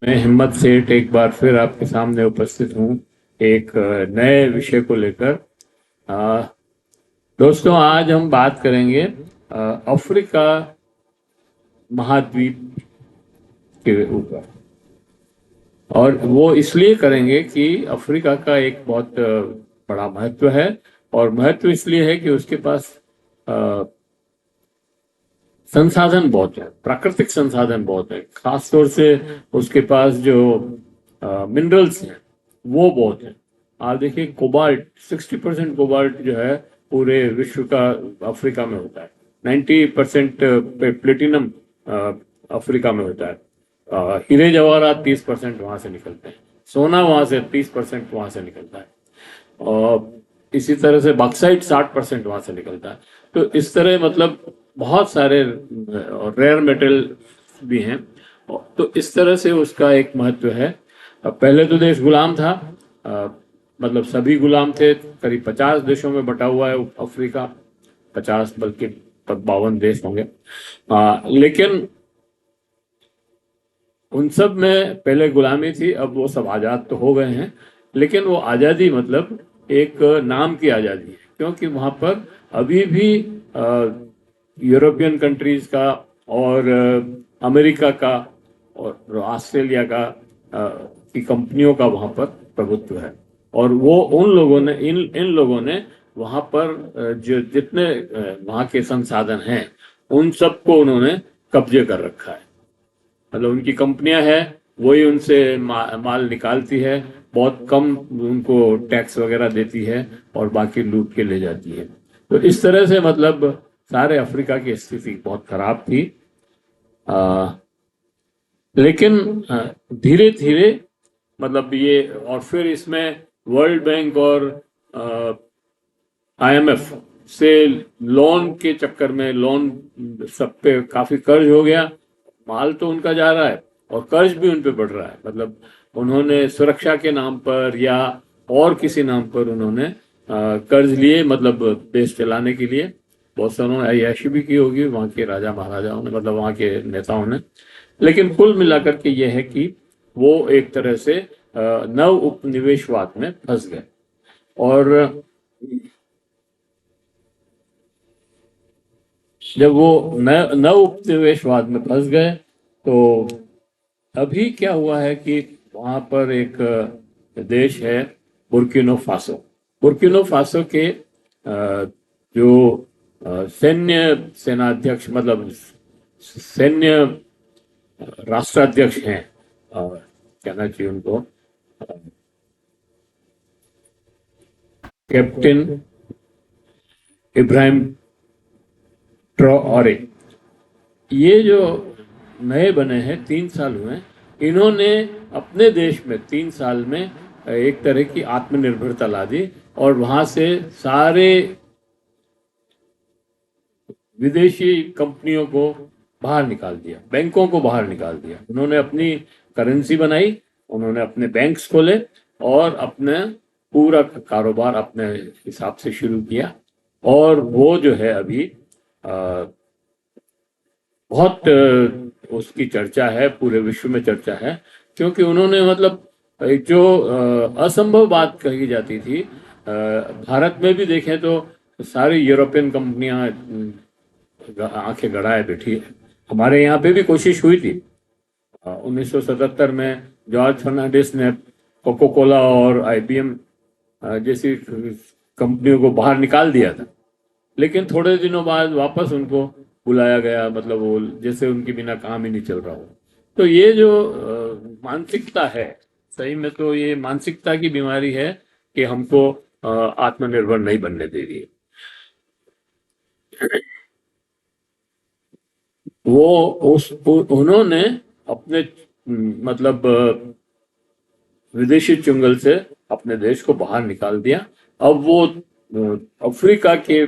मैं हिम्मत सेठ एक बार फिर आपके सामने उपस्थित हूँ एक नए विषय को लेकर। अ, दोस्तों, आज हम बात करेंगे अफ्रीका महाद्वीप के ऊपर। और वो इसलिए करेंगे कि अफ्रीका का एक बहुत बड़ा महत्व है। और महत्व इसलिए है कि उसके पास अ, संसाधन बहुत है, प्राकृतिक संसाधन बहुत है। खास तौर से उसके पास जो मिनरल्स हैं वो बहुत है। आप देखिए, कोबाल्ट, 60% कोबाल्ट जो है पूरे विश्व का अफ्रीका में होता है। 90% प्लेटिनम अफ्रीका में होता है। हीरे जवाहरात 30% वहां से निकलते हैं। सोना वहां से 30% वहां से निकलता है। और इसी तरह से बॉक्साइट 60% वहां से निकलता है। तो इस तरह मतलब बहुत सारे रेयर मेटल भी हैं। तो इस तरह से उसका एक महत्व है। पहले तो देश गुलाम था। अ, मतलब सभी गुलाम थे। करीब 50 देशों में बटा हुआ है अफ्रीका। 50 बल्कि 52 देश होंगे। लेकिन उन सब में पहले गुलामी थी, अब वो सब आज़ाद तो हो गए हैं। लेकिन वो आज़ादी मतलब एक नाम की आज़ादी है, क्योंकि वहाँ पर अभी भी यूरोपियन कंट्रीज का और अमेरिका का और ऑस्ट्रेलिया का की कंपनियों का वहाँ पर प्रभुत्व है। और वो उन लोगों ने इन इन लोगों ने वहाँ पर जो जितने वहाँ के संसाधन हैं उन सबको उन्होंने कब्जे कर रखा है। मतलब उनकी कंपनियां हैं, वही उनसे माल निकालती है। बहुत कम उनको टैक्स वगैरह देती है और बाकी लूट के ले जाती है। तो इस तरह से मतलब सारे अफ्रीका की स्थिति बहुत खराब थी। आ, लेकिन धीरे धीरे मतलब ये, और फिर इसमें वर्ल्ड बैंक और आईएमएफ से लोन के चक्कर में लोन सब पे काफी कर्ज हो गया। माल तो उनका जा रहा है और कर्ज भी उन पे बढ़ रहा है। मतलब उन्होंने सुरक्षा के नाम पर या और किसी नाम पर उन्होंने कर्ज लिए, मतलब देश चलाने के लिए। बहुत सारों ने अय्याशी भी की होगी वहाँ के राजा महाराजाओं ने, मतलब वहाँ के नेताओं ने। लेकिन कुल मिलाकर के ये है कि वो एक तरह से नव उपनिवेशवाद में फंस गए। और जब वो नव उपनिवेशवाद में फंस गए तो अभी क्या हुआ है कि वहां पर एक देश है, बुर्किनो फासो। बुर्किनो फासो के जो सैन्य सेनाध्यक्ष, मतलब सैन्य राष्ट्राध्यक्ष हैं, कहना चाहिए उनको, कैप्टन इब्राहिम ट्रोरे। ये जो नए बने हैं, 3 साल हुए, इन्होंने अपने देश में 3 साल में एक तरह की आत्मनिर्भरता ला दी। और वहां से सारे विदेशी कंपनियों को बाहर निकाल दिया, बैंकों को बाहर निकाल दिया। उन्होंने अपनी करेंसी बनाई, उन्होंने अपने बैंक्स खोले और अपने पूरा कारोबार अपने हिसाब से शुरू किया। और वो जो है अभी बहुत उसकी चर्चा है, पूरे विश्व में चर्चा है। क्योंकि उन्होंने मतलब एक जो असंभव बात कही जाती थी, भारत में भी देखें तो सारी यूरोपियन कंपनियां आंखें गड़ाए बैठी है। हमारे यहाँ पे भी कोशिश हुई थी 1977 में। जॉर्ज फर्नांडिस ने कोको कोला और आईबीएम जैसी कंपनियों को बाहर निकाल दिया था। लेकिन थोड़े दिनों बाद वापस उनको बुलाया गया, मतलब वो जैसे उनके बिना काम ही नहीं चल रहा हो। तो ये जो मानसिकता है, सही में तो ये मानसिकता की बीमारी है कि हमको आत्मनिर्भर नहीं बनने दे रही है। वो उन्होंने अपने मतलब विदेशी चुंगल से अपने देश को बाहर निकाल दिया। अब वो अफ्रीका के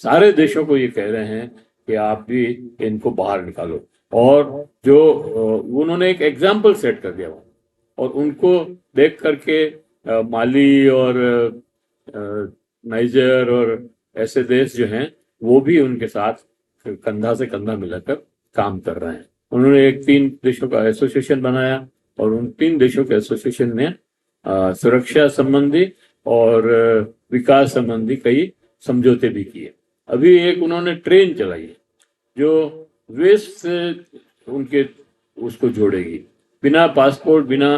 सारे देशों को ये कह रहे हैं कि आप भी इनको बाहर निकालो। और जो उन्होंने एक एग्जाम्पल सेट कर दिया वहाँ। और उनको देख करके माली और नाइजर और ऐसे देश जो हैं वो भी उनके साथ कंधा से कंधा मिलाकर काम कर रहे हैं। उन्होंने एक 3 देशों का एसोसिएशन बनाया, और उन 3 देशों के एसोसिएशन ने सुरक्षा संबंधी और विकास संबंधी कई समझौते भी किए। अभी एक उन्होंने ट्रेन चलाई है जो वेस्ट से उनके उसको जोड़ेगी, बिना पासपोर्ट, बिना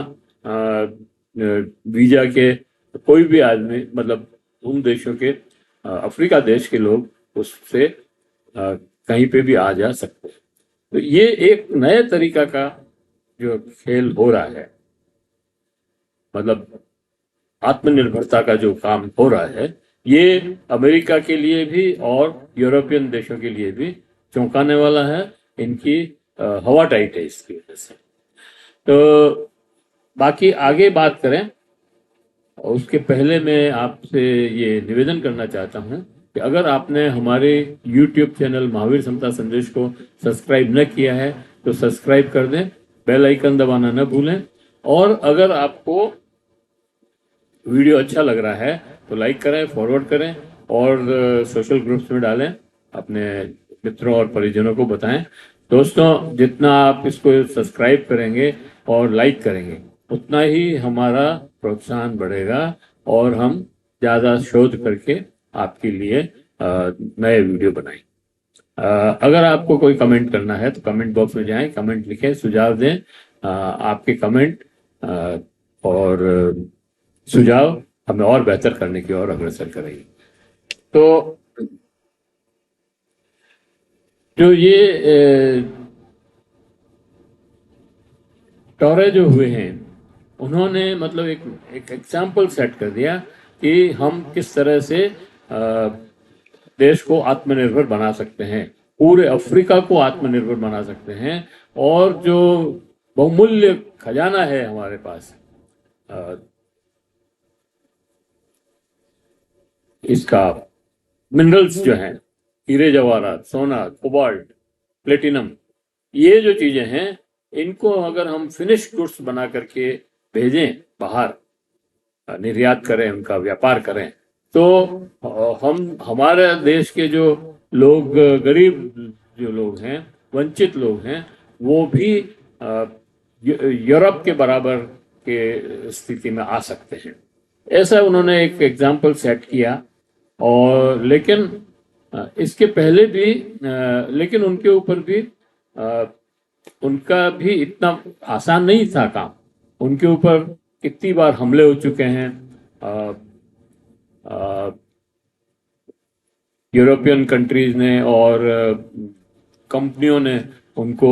वीजा के कोई भी आदमी, मतलब उन देशों के अफ्रीका देश के लोग उससे कहीं पे भी आ जा सकते हैं। तो ये एक नए तरीका का जो खेल हो रहा है, मतलब आत्मनिर्भरता का जो काम हो रहा है, ये अमेरिका के लिए भी और यूरोपियन देशों के लिए भी चौंकाने वाला है। इनकी हवा टाइट है इसकी वजह से। तो बाकी आगे बात करें, उसके पहले मैं आपसे ये निवेदन करना चाहता हूं कि अगर आपने हमारे YouTube चैनल महावीर समता संदेश को सब्सक्राइब न किया है तो सब्सक्राइब कर दें, बेल आइकन दबाना न भूलें, और अगर आपको वीडियो अच्छा लग रहा है तो लाइक करें, फॉरवर्ड करें और सोशल ग्रुप्स में डालें, अपने मित्रों और परिजनों को बताएं। दोस्तों, जितना आप इसको सब्सक्राइब करेंगे और लाइक करेंगे उतना ही हमारा प्रोत्साहन बढ़ेगा और हम ज़्यादा शोध करके आपके लिए नए वीडियो बनाएं। अगर आपको कोई कमेंट करना है तो कमेंट बॉक्स में जाएं, कमेंट लिखें, सुझाव दें। आपके कमेंट और सुझाव हमें और बेहतर करने की ओर अग्रसर करेंगे। तो जो ये टॉरे जो हुए हैं, उन्होंने मतलब एक एग्जाम्पल सेट कर दिया कि हम किस तरह से देश को आत्मनिर्भर बना सकते हैं, पूरे अफ्रीका को आत्मनिर्भर बना सकते हैं, और जो बहुमूल्य खजाना है हमारे पास, इसका मिनरल्स जो हैं, हीरे जवाहरात, सोना, कोबाल्ट, प्लेटिनम, ये जो चीजें हैं, इनको अगर हम फिनिश गुड्स बना करके भेजें बाहर, निर्यात करें, उनका व्यापार करें, तो हम हमारे देश के जो लोग, गरीब जो लोग हैं, वंचित लोग हैं, वो भी यूरोप के बराबर के स्थिति में आ सकते हैं। ऐसा उन्होंने एक एग्जाम्पल सेट किया। और लेकिन इसके पहले भी लेकिन उनके ऊपर भी उनका भी इतना आसान नहीं था काम। उनके ऊपर कितनी बार हमले हो चुके हैं, यूरोपियन कंट्रीज ने और कंपनियों ने उनको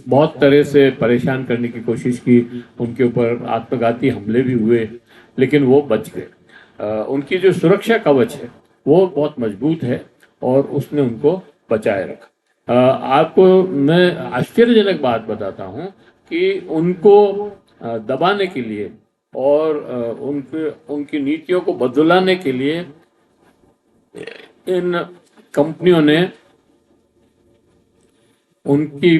बहुत तरह से परेशान करने की कोशिश की, उनके ऊपर आत्मघाती हमले भी हुए, लेकिन वो बच गए। उनकी जो सुरक्षा कवच है वो बहुत मजबूत है और उसने उनको बचाए रखा। आपको मैं आश्चर्यजनक बात बताता हूं कि उनको दबाने के लिए और उनकी नीतियों को बदलाने के लिए इन कंपनियों ने उनकी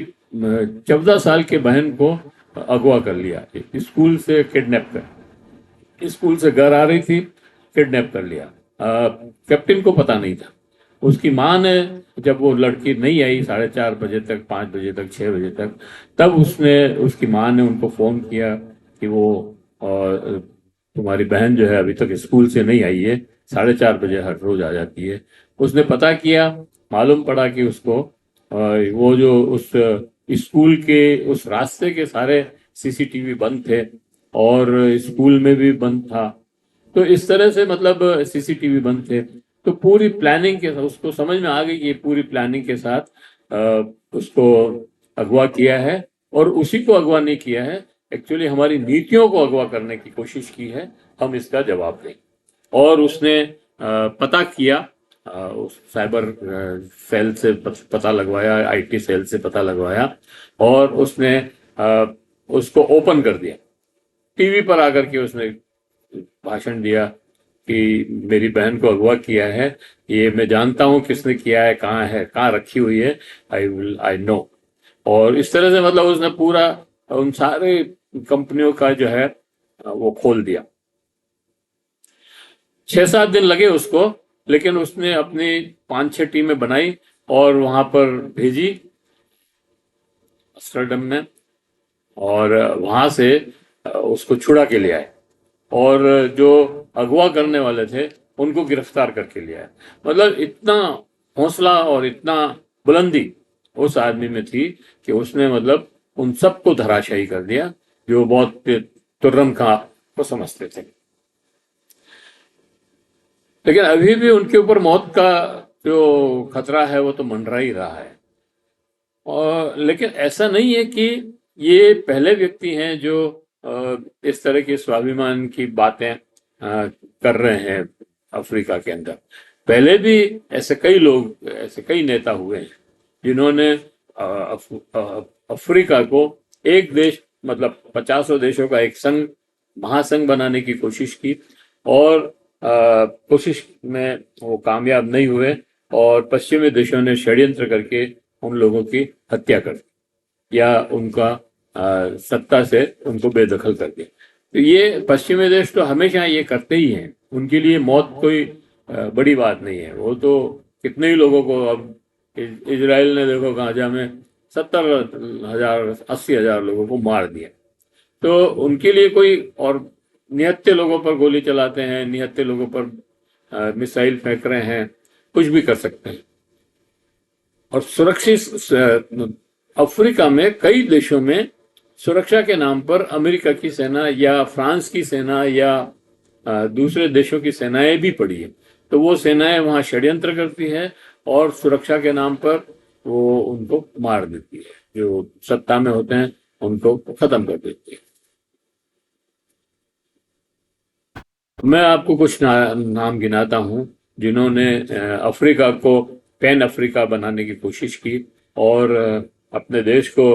14 साल के बहन को अगवा कर लिया, स्कूल से किडनैप कर, स्कूल से घर आ रही थी, किडनैप कर लिया। कैप्टन को पता नहीं था। उसकी माँ ने, जब वो लड़की नहीं आई 4:30 बजे तक, 5 बजे तक, 6 बजे तक, तब उसकी माँ ने उनको फोन किया कि वो तुम्हारी बहन जो है अभी तक स्कूल से नहीं आई है, 4:30 बजे हर रोज आ जाती है। उसने पता किया, मालूम पड़ा कि उसको वो जो उस स्कूल के उस रास्ते के सारे सीसीटीवी बंद थे और स्कूल में भी बंद था। तो इस तरह से मतलब सीसीटीवी बंद थे, तो पूरी प्लानिंग के साथ उसको समझ में आ गई कि पूरी प्लानिंग के साथ उसको अगवा किया है। और उसी को अगवा नहीं किया है, एक्चुअली हमारी नीतियों को अगवा करने की कोशिश की है। हम इसका जवाब दें। और उसने पता किया, उस साइबर सेल से पता लगवाया, आईटी सेल से पता लगवाया, और उसने उसको ओपन कर दिया। टीवी पर आकर के उसने भाषण दिया कि मेरी बहन को अगवा किया है, ये मैं जानता हूं किसने किया है, कहाँ रखी हुई है, आई नो। और इस तरह से मतलब उसने पूरा उन सारे कंपनियों का जो है वो खोल दिया। 6-7 दिन लगे उसको, लेकिन उसने अपनी 5-6 टीमें बनाई और वहां पर भेजी, एम्स्टर्डम में, और वहां से उसको छुड़ा के ले आए और जो अगवा करने वाले थे उनको गिरफ्तार करके ले आए। मतलब इतना हौसला और इतना बुलंदी उस आदमी में थी कि उसने मतलब उन सबको धराशायी कर दिया जो बहुत तुर्रम खां को समझते थे। लेकिन अभी भी उनके ऊपर मौत का जो खतरा है वो तो मंडरा ही रहा है। और लेकिन ऐसा नहीं है कि ये पहले व्यक्ति हैं जो इस तरह के स्वाभिमान की बातें कर रहे हैं अफ्रीका के अंदर। पहले भी ऐसे कई लोग, ऐसे कई नेता हुए हैं जिन्होंने अफ्रीका को एक देश, मतलब 50 देशों का एक संघ, महासंघ बनाने की कोशिश की और कोशिश में वो कामयाब नहीं हुए और पश्चिमी देशों ने षड्यंत्र करके उन लोगों की हत्या कर दी या उनका सत्ता से उनको बेदखल कर दिया। तो ये पश्चिमी देश तो हमेशा ये करते ही हैं, उनके लिए मौत कोई बड़ी बात नहीं है। वो तो कितने ही लोगों को, अब इजराइल ने देखो गाजा में 70,000 80,000 लोगों को मार दिया। तो उनके लिए कोई, और निहत्थे लोगों पर गोली चलाते हैं, निहत्थे लोगों पर मिसाइल फेंक रहे हैं, कुछ भी कर सकते हैं। और सुरक्षित अफ्रीका में कई देशों में सुरक्षा के नाम पर अमेरिका की सेना या फ्रांस की सेना या दूसरे देशों की सेनाएं भी पड़ी है। तो वो सेनाएं वहां षड्यंत्र करती है और सुरक्षा के नाम पर वो उनको मार देती है, जो सत्ता में होते हैं उनको खत्म कर देती है। मैं आपको कुछ नाम गिनाता हूं जिन्होंने अफ्रीका को पैन अफ्रीका बनाने की कोशिश की और अपने देश को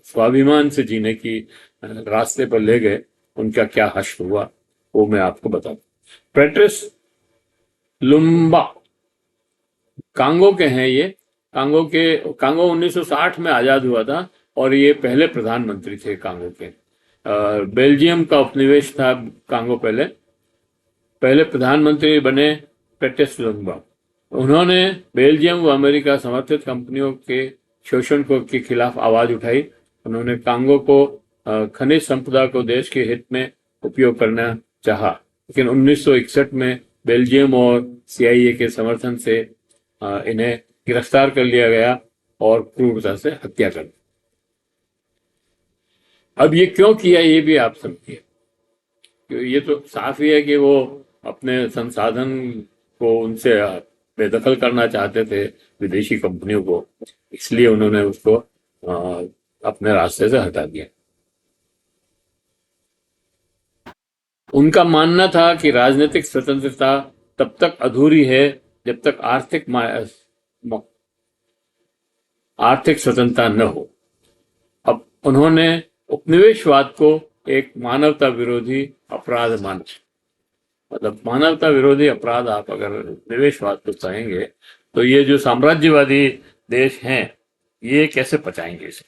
स्वाभिमान से जीने की रास्ते पर ले गए। उनका क्या हश्र हुआ वो मैं आपको बताऊं। पेट्रिस लुम्बा कांगो के हैं ये। कांगो 1960 में आजाद हुआ था और ये पहले प्रधानमंत्री थे कांगो के। बेल्जियम का उपनिवेश था कांगो। पहले प्रधानमंत्री बने पेट्रिस लुम्बा। उन्होंने बेल्जियम व अमेरिका समर्थित कंपनियों के शोषण के खिलाफ आवाज उठाई। उन्होंने कांगो को खनिज संपदा को देश के हित में उपयोग करना चाहा, लेकिन 1961 में बेल्जियम और CIA के समर्थन से इन्हें गिरफ्तार कर लिया गया और क्रूरता से हत्या कर दी। अब ये क्यों किया ये भी आप समझिए। ये तो साफ ही है कि वो अपने संसाधन को उनसे बेदखल करना चाहते थे, विदेशी कंपनियों को, इसलिए उन्होंने उसको अपने रास्ते से हटा दिया। उनका मानना था कि राजनीतिक स्वतंत्रता तब तक अधूरी है जब तक आर्थिक स्वतंत्रता न हो। अब उन्होंने उपनिवेशवाद को एक मानवता विरोधी अपराध माना। मतलब मानवता विरोधी अपराध आप अगर निवेशवाद को कहेंगे तो ये जो साम्राज्यवादी देश हैं ये कैसे पचाएंगे इसे।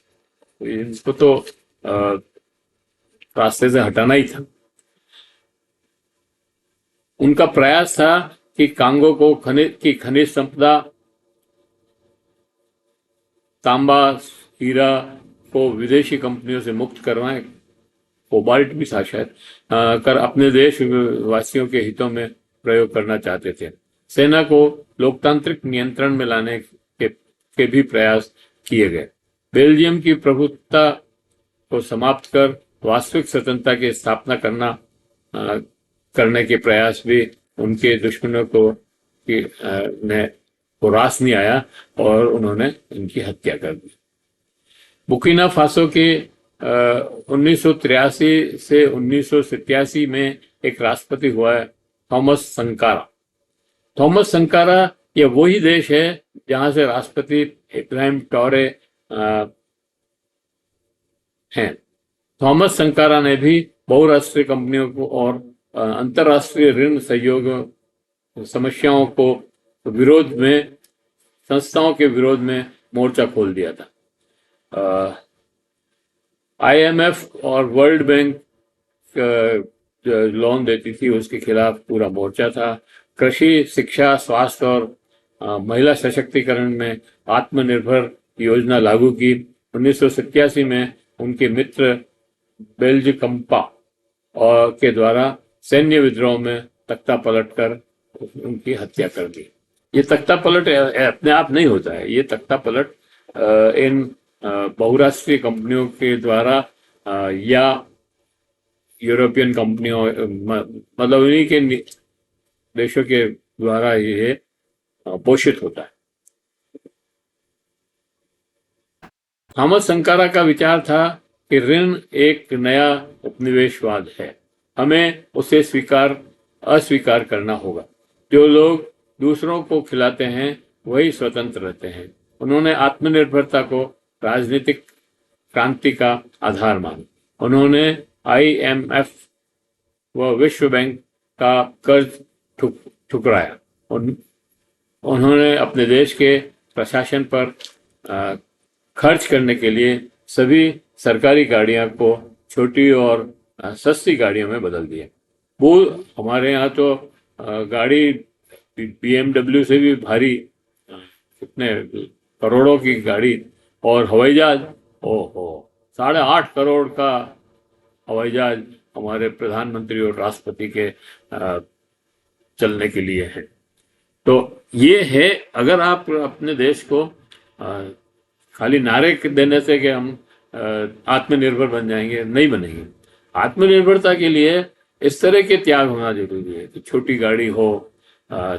तो इनको तो रास्ते से हटाना ही था। उनका प्रयास था कि कांगो को खनिज संपदा, तांबा, हीरा को विदेशी कंपनियों से मुक्त करवाएं, कोबाल्ट भी था शायद, कर अपने देश वासियों के हितों में प्रयोग करना चाहते थे। सेना को लोकतांत्रिक नियंत्रण में लाने के भी प्रयास किए गए। बेल्जियम की प्रभुत्वता को समाप्त कर वास्तविक स्वतंत्रता की स्थापना करने के प्रयास भी उनके दुश्मनों को रास नहीं आया और उन्होंने इनकी हत्या कर दी। बुर्किना फासो के 1983 से 1987 में एक राष्ट्रपति हुआ है, थॉमस संकारा। थॉमस संकारा ये वही देश है जहां से राष्ट्रपति इब्राहिम ट्रॉरे हैं। थॉमस संकारा ने भी बहुराष्ट्रीय कंपनियों को और अंतर्राष्ट्रीय ऋण सहयोग समस्याओं को विरोध में, संस्थाओं के विरोध में मोर्चा खोल दिया था। IMF और वर्ल्ड बैंक लोन देती थी उसके खिलाफ पूरा मोर्चा था। कृषि, शिक्षा, स्वास्थ्य और महिला सशक्तिकरण में आत्मनिर्भर योजना लागू की। 1987 में उनके मित्र बेल्जिकम्पा और के द्वारा सैन्य विद्रोह में तख्ता पलटकर उनकी हत्या कर दी। ये तख्ता पलट अपने आप नहीं होता है, ये तख्ता पलट इन बहुराष्ट्रीय कंपनियों के द्वारा या यूरोपियन कंपनियों मतलब उन्हीं के देशों के द्वारा ये पोषित होता है। थॉमस संकारा का विचार था कि ऋण एक नया उपनिवेशवाद है, हमें उसे अस्वीकार करना होगा। जो लोग दूसरों को खिलाते हैं वही स्वतंत्र रहते हैं। उन्होंने आत्मनिर्भरता को राजनीतिक क्रांति का आधार माना। उन्होंने IMF व विश्व बैंक का कर्ज ठुकराया। उन्होंने अपने देश के प्रशासन पर खर्च करने के लिए सभी सरकारी गाड़ियां को छोटी और सस्ती गाड़ियों में बदल दिया। वो हमारे यहाँ तो गाड़ी BMW से भी भारी, कितने करोड़ों की गाड़ी, और हवाई जहाज, ओहो 8.5 करोड़ का हवाई जहाज हमारे प्रधानमंत्री और राष्ट्रपति के चलने के लिए है। तो ये है, अगर आप अपने देश को खाली नारे देने से कि हम आत्मनिर्भर बन जाएंगे, नहीं बनेंगे। आत्मनिर्भरता के लिए इस तरह के त्याग होना जरूरी है कि छोटी गाड़ी हो,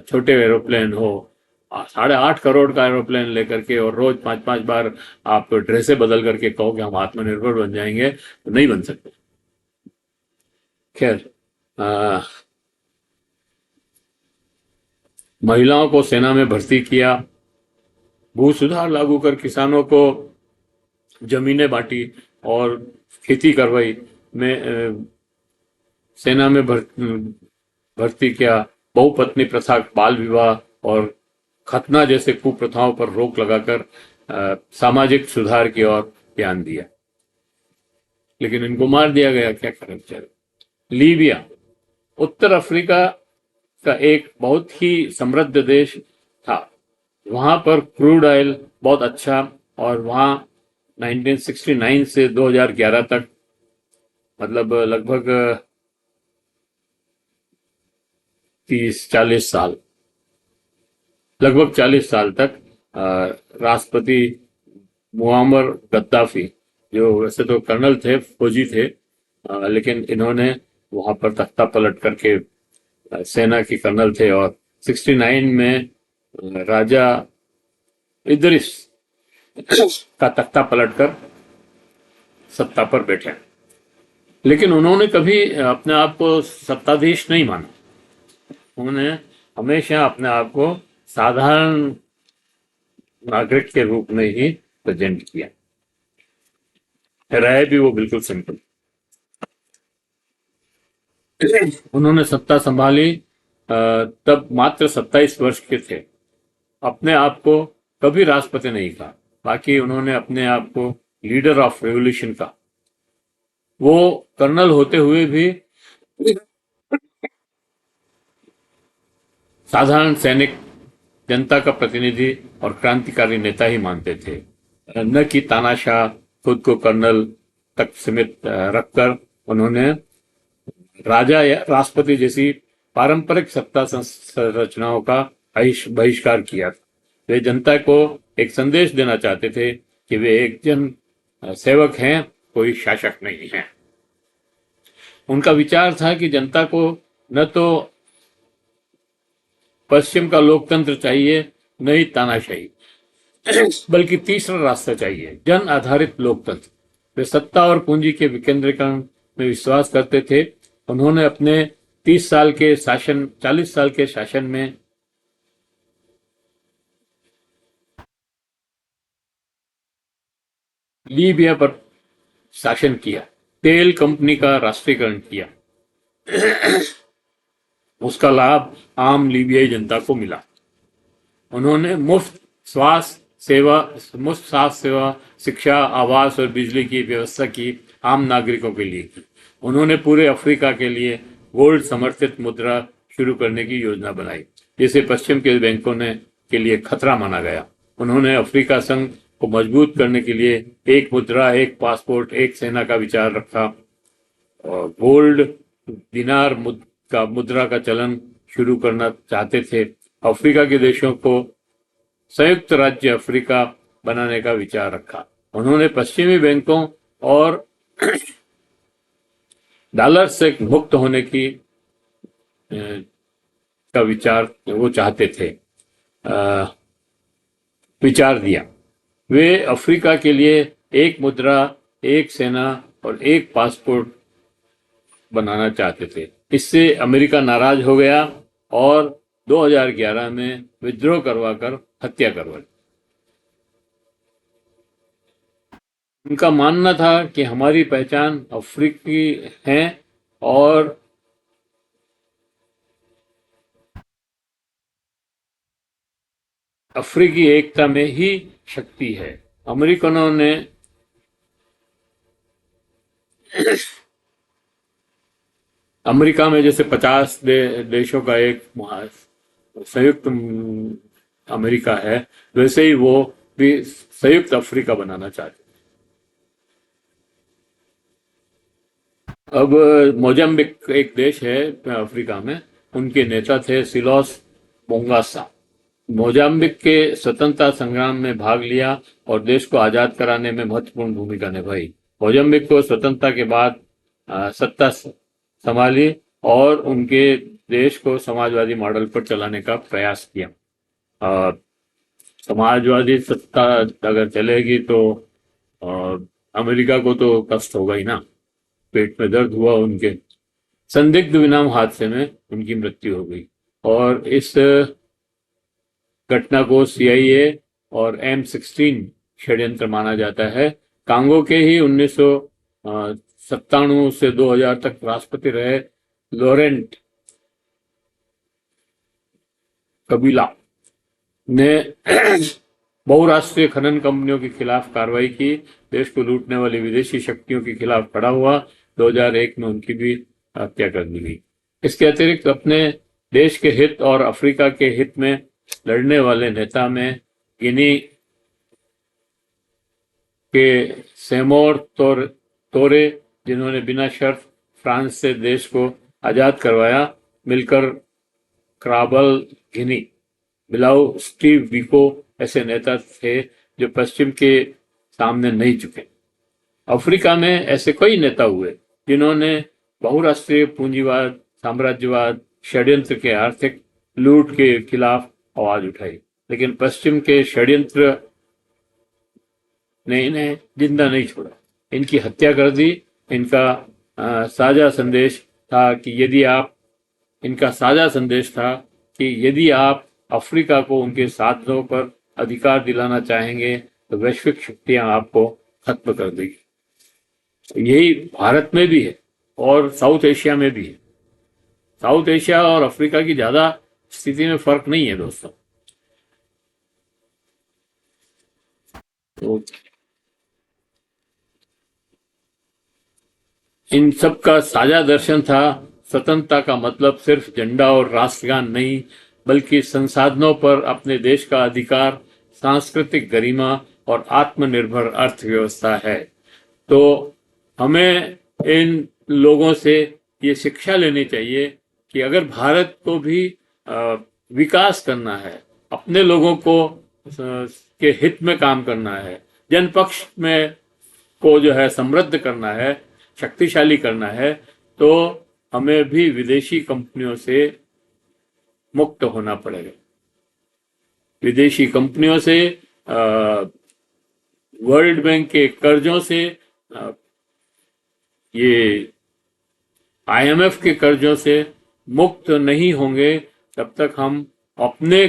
छोटे एरोप्लेन हो, 8.5 करोड़ का एरोप्लेन लेकर के और रोज 5-5 बार आप ड्रेसें बदल करके कहो कि हम आत्मनिर्भर बन जाएंगे, तो नहीं बन सकते। खैर, महिलाओं को सेना में भर्ती किया, भू सुधार लागू कर किसानों को जमीनें बांटी और खेती करवाई, में सेना में भर्ती किया, बहुपत्नी प्रथा, बाल विवाह और खतना जैसे कुप्रथाओं पर रोक लगाकर सामाजिक सुधार की ओर ध्यान दिया। लेकिन इनको मार दिया गया, क्या करें बेचारे। लीबिया, उत्तर अफ्रीका का एक बहुत ही समृद्ध देश था। वहां पर क्रूड ऑयल बहुत अच्छा, और वहां 1969 से 2011 तक, मतलब लगभग 30-40 साल, लगभग 40 साल तक राष्ट्रपति मुअम्मर गद्दाफी, जो वैसे तो कर्नल थे, फौजी थे, लेकिन इन्होंने वहां पर तख्ता पलट करके सेना की कर्नल थे, और 69 में राजा इदरिस का तख्ता पलटकर सत्ता पर बैठे। लेकिन उन्होंने कभी अपने आप को सत्ताधीश नहीं माना। उन्होंने हमेशा अपने आप को साधारण नागरिक के रूप में ही प्रेजेंट किया। रहे भी वो बिल्कुल सिंपल। उन्होंने सत्ता संभाली तब मात्र 27 वर्ष के थे। अपने आप को कभी राष्ट्रपति नहीं कहा, बाकी उन्होंने अपने आप को लीडर ऑफ रेवोल्यूशन कहा। वो कर्नल होते हुए भी साधारण सैनिक, जनता का प्रतिनिधि और क्रांतिकारी नेता ही मानते थे, न कि तानाशाह। खुद को कर्नल तक सीमित रखकर उन्होंने राजा या राष्ट्रपति जैसी पारंपरिक सत्ता संरचनाओं का बहिष्कार किया। वे जनता को एक संदेश देना चाहते थे कि वे एक जन सेवक हैं, कोई शासक नहीं है। उनका विचार था कि जनता को न तो पश्चिम का लोकतंत्र चाहिए, न ही तानाशाही, बल्कि तीसरा रास्ता चाहिए, जन आधारित लोकतंत्र। वे सत्ता और पूंजी के विकेंद्रीकरण में विश्वास करते थे। उन्होंने अपने 40 साल के शासन में लीबिया पर शासन किया, तेल कंपनी का राष्ट्रीयकरण किया। उसका लाभ आम लीबियाई जनता को मिला। उन्होंने मुफ्त स्वास्थ्य सेवा, शिक्षा, आवास और बिजली की व्यवस्था की आम नागरिकों के लिए की। उन्होंने पूरे अफ्रीका के लिए गोल्ड समर्थित मुद्रा शुरू करने की योजना बनाई, जिसे पश्चिम के बैंकों के लिए खतरा माना गया। उन्होंने अफ्रीका संघ को मजबूत करने के लिए एक मुद्रा, एक पासपोर्ट, एक सेना का विचार रखा। और गोल्ड दिनार का मुद्रा का चलन शुरू करना चाहते थे। अफ्रीका के देशों को संयुक्त राज्य अफ्रीका बनाने का विचार रखा। उन्होंने पश्चिमी बैंकों और डॉलर से मुक्त होने की का विचार वो चाहते थे, विचार दिया। वे अफ्रीका के लिए एक मुद्रा, एक सेना और एक पासपोर्ट बनाना चाहते थे। इससे अमेरिका नाराज हो गया और 2011 में विद्रोह करवाकर हत्या करवाई। उनका मानना था कि हमारी पहचान अफ्रीकी है और अफ्रीकी एकता में ही शक्ति है। अमेरिकनों ने अमेरिका में जैसे 50 देशों का एक संयुक्त अमेरिका है, वैसे ही वो भी संयुक्त अफ्रीका बनाना चाहते। अब मोजाम्बिक एक देश है अफ्रीका में, उनके नेता थे सिलोस बोंगासा। मोजाम्बिक के स्वतंत्रता संग्राम में भाग लिया और देश को आजाद कराने में महत्वपूर्ण भूमिका निभाई। मोजाम्बिक को स्वतंत्रता के बाद सत्ता संभाली और उनके देश को समाजवादी मॉडल पर चलाने का प्रयास किया। समाजवादी सत्ता अगर चलेगी तो अमेरिका को तो कष्ट होगा ही ना। पेट में दर्द हुआ उनके। संदिग्ध विमान हादसे में उनकी मृत्यु हो गई और इस घटना को CIA और M16 षड्यंत्र माना जाता है। कांगो के ही 1997 से 2000 तक राष्ट्रपति रहे लोरेंट कबीला ने बहुराष्ट्रीय खनन कंपनियों के खिलाफ कार्रवाई की, देश को लूटने वाली विदेशी शक्तियों के खिलाफ खड़ा हुआ। 2001 में उनकी भी हत्या कर दी गई। इसके अतिरिक्त अपने देश के हित और अफ्रीका के हित में लड़ने वाले नेता में गिनी के सेमोर तोरे, जिन्होंने बिना शर्त फ्रांस से देश को आजाद करवाया, मिलकर क्राबल गिनी, बिलाउ स्टीव बिको ऐसे नेता थे जो पश्चिम के सामने नहीं झुके। अफ्रीका में ऐसे कई नेता हुए जिन्होंने बहुराष्ट्रीय पूंजीवाद, साम्राज्यवाद, षड्यंत्र के आर्थिक लूट के खिलाफ आवाज उठाई, लेकिन पश्चिम के षड्यंत्र ने इन्हें जिंदा नहीं छोड़ा, इनकी हत्या कर दी। इनका साझा संदेश था कि यदि आप अफ्रीका को उनके साधनों पर अधिकार दिलाना चाहेंगे तो वैश्विक शक्तियां आपको खत्म कर देगी। यही भारत में भी है और साउथ एशिया में भी है। साउथ एशिया और अफ्रीका की ज्यादा स्थिति में फर्क नहीं है दोस्तों। तो इन सब का साझा दर्शन था, स्वतंत्रता का मतलब सिर्फ झंडा और राष्ट्रगान नहीं, बल्कि संसाधनों पर अपने देश का अधिकार, सांस्कृतिक गरिमा और आत्मनिर्भर अर्थव्यवस्था है। तो हमें इन लोगों से ये शिक्षा लेनी चाहिए कि अगर भारत को भी विकास करना है, अपने लोगों को के हित में काम करना है, जनपक्ष में को जो है समृद्ध करना है, शक्तिशाली करना है, तो हमें भी विदेशी कंपनियों से मुक्त होना पड़ेगा। विदेशी कंपनियों से, वर्ल्ड बैंक के कर्जों से, ये IMF के कर्जों से मुक्त नहीं होंगे तब तक हम अपने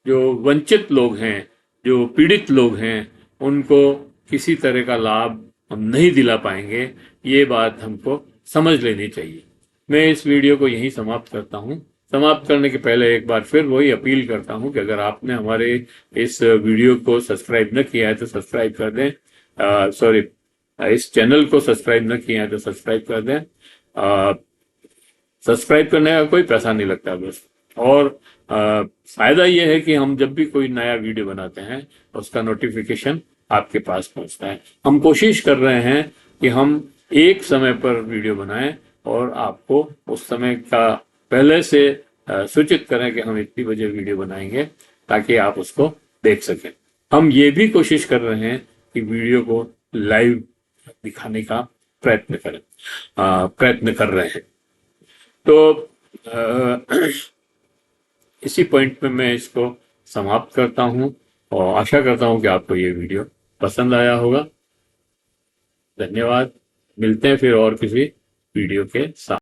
जो वंचित लोग हैं, जो पीड़ित लोग हैं, उनको किसी तरह का लाभ हम नहीं दिला पाएंगे। ये बात हमको समझ लेनी चाहिए। मैं इस वीडियो को यहीं समाप्त करता हूं। समाप्त करने के पहले एक बार फिर वही अपील करता हूं कि अगर आपने हमारे इस वीडियो को सब्सक्राइब न किया है तो सब्सक्राइब कर दें। इस चैनल को सब्सक्राइब न किया है तो सब्सक्राइब कर दें। सब्सक्राइब करने का कोई पैसा नहीं लगता बस। और फायदा यह है कि हम जब भी कोई नया वीडियो बनाते हैं उसका नोटिफिकेशन आपके पास पहुंचता है। हम कोशिश कर रहे हैं कि हम एक समय पर वीडियो बनाएं और आपको उस समय का पहले से सूचित करें कि हम इतनी बजे वीडियो बनाएंगे, ताकि आप उसको देख सकें। हम ये भी कोशिश कर रहे हैं कि वीडियो को लाइव दिखाने का प्रयत्न कर रहे हैं। तो इसी पॉइंट पे मैं इसको समाप्त करता हूं और आशा करता हूं कि आपको ये वीडियो पसंद आया होगा। धन्यवाद। मिलते हैं फिर और किसी वीडियो के साथ।